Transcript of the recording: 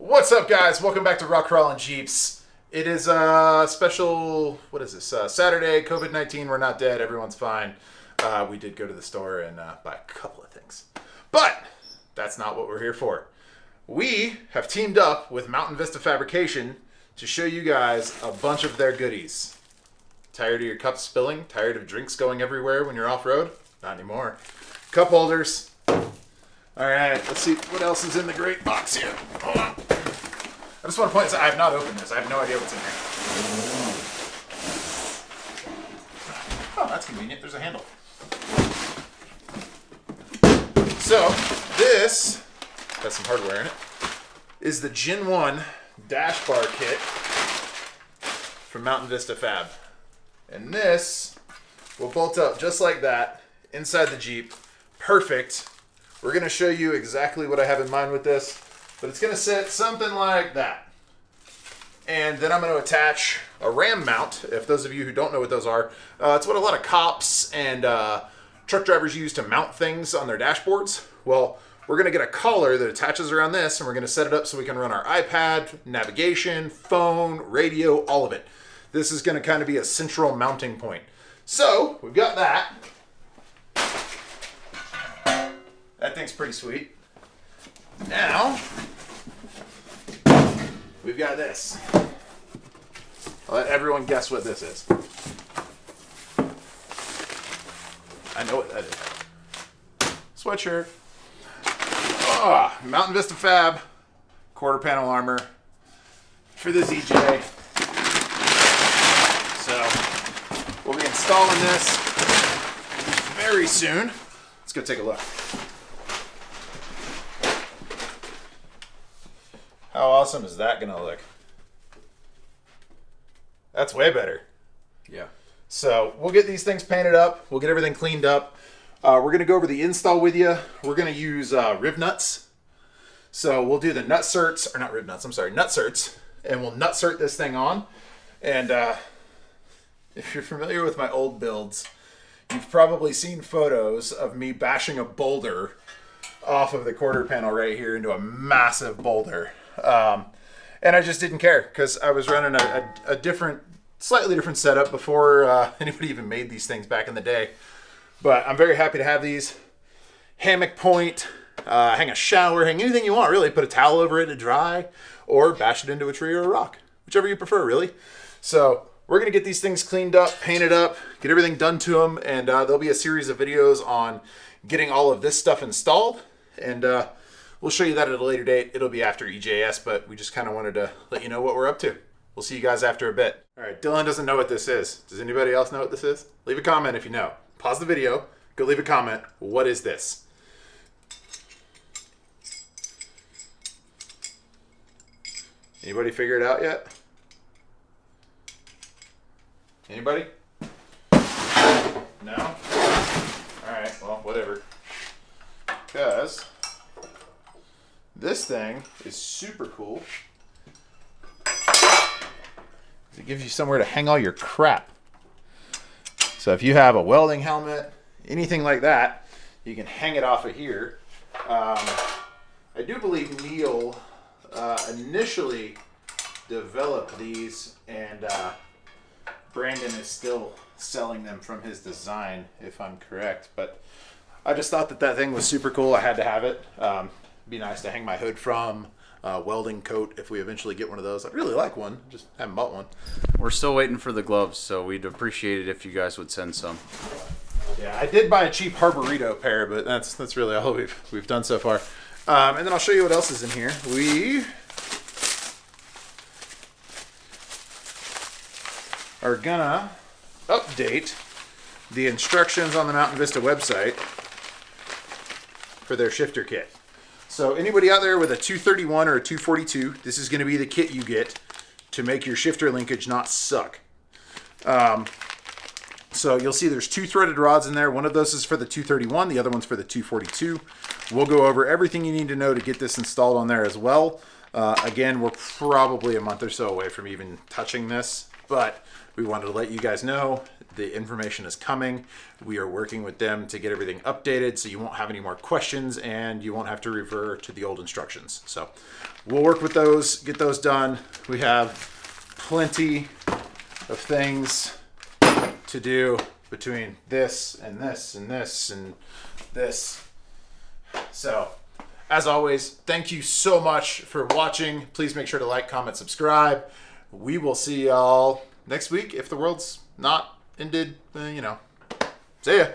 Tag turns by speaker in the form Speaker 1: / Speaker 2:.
Speaker 1: What's up, guys? Welcome back to RockCrawlinJeeps. It is a special, what is this, Saturday, COVID-19, we're not dead, everyone's fine. We did go to the store and buy a couple of things. But that's not what we're here for. We have teamed up with Mountain Vista Fabrication to show you guys a bunch of their goodies. Tired of your cups spilling? Tired of drinks going everywhere when you're off-road? Not anymore. Cup holders. Alright, let's see what else is in the great box here. Hold on. I just want to point this out. I have not opened this. I have no idea what's in here. Oh, that's convenient. There's a handle. So, this has some hardware in it. Is the Gen 1 dash bar kit from Mountain Vista Fab. And this will bolt up just like that inside the Jeep. Perfect. We're going to show you exactly what I have in mind with this, but it's going to sit something like that. And then I'm going to attach a ram mount. If those of you who don't know what those are, it's what a lot of cops and truck drivers use to mount things on their dashboards. Well, we're going to get a collar that attaches around this, and we're going to set it up so we can run our iPad, navigation, phone, radio, all of it. This is going to kind of be a central mounting point. So, we've got that. That thing's pretty sweet. Now, we've got this. I'll let everyone guess what this is. I know what that is. Sweatshirt. Mountain Vista Fab. Quarter panel armor for the ZJ. So, we'll be installing this very soon. Let's go take a look. How awesome is that going to look? That's way better.
Speaker 2: Yeah.
Speaker 1: So we'll get these things painted up. We'll get everything cleaned up. We're going to go over the install with you. We're going to use rib nuts. So we'll do the nut certs, or not rib nuts, I'm sorry, nut certs. And we'll nut cert this thing on. And if you're familiar with my old builds, you've probably seen photos of me bashing a boulder off of the quarter panel right here into a massive boulder. And I just didn't care because I was running a different, slightly different setup before anybody even made these things back in the day. But I'm very happy to have these. Hammock point, hang a shower, hang anything you want, really. Put a towel over it to dry, or bash it into a tree or a rock, whichever you prefer, really. So we're going to get these things cleaned up, painted up, get everything done to them, and there'll be a series of videos on getting all of this stuff installed. And we'll show you that at a later date. It'll be after EJS, but we just kind of wanted to let you know what we're up to. We'll see you guys after a bit. All right, Dylan doesn't know what this is. Does anybody else know what this is? Leave a comment if you know. Pause the video, go leave a comment. What is this? Anybody figure it out yet? Anybody? No? All right, well, whatever. Because this thing is super cool. It gives you somewhere to hang all your crap. So if you have a welding helmet, anything like that, you can hang it off of here. I do believe Neil initially developed these, and Brandon is still selling them from his design, if I'm correct. But I just thought that thing was super cool. I had to have it. Be nice to hang my hood from. Welding coat if we eventually get one of those. I'd really like one, just haven't bought one.
Speaker 2: We're still waiting for the gloves, so we'd appreciate it if you guys would send some.
Speaker 1: Yeah, I did buy a cheap Harborito pair, but that's really all we've done so far. And then I'll show you what else is in here. We are gonna update the instructions on the Mountain Vista website for their shifter kit. So anybody out there with a 231 or a 242, this is going to be the kit you get to make your shifter linkage not suck. So you'll see there's two threaded rods in there. One of those is for the 231, the other one's for the 242. We'll go over everything you need to know to get this installed on there as well. Again, we're probably a month or so away from even touching this. but we wanted to let you guys know the information is coming. We are working with them to get everything updated so you won't have any more questions and you won't have to refer to the old instructions. So we'll work with those, get those done. We have plenty of things to do between this and this and this and this. So as always, thank you so much for watching. Please make sure to like, comment, subscribe. We will see y'all next week if the world's not ended, you know. See ya.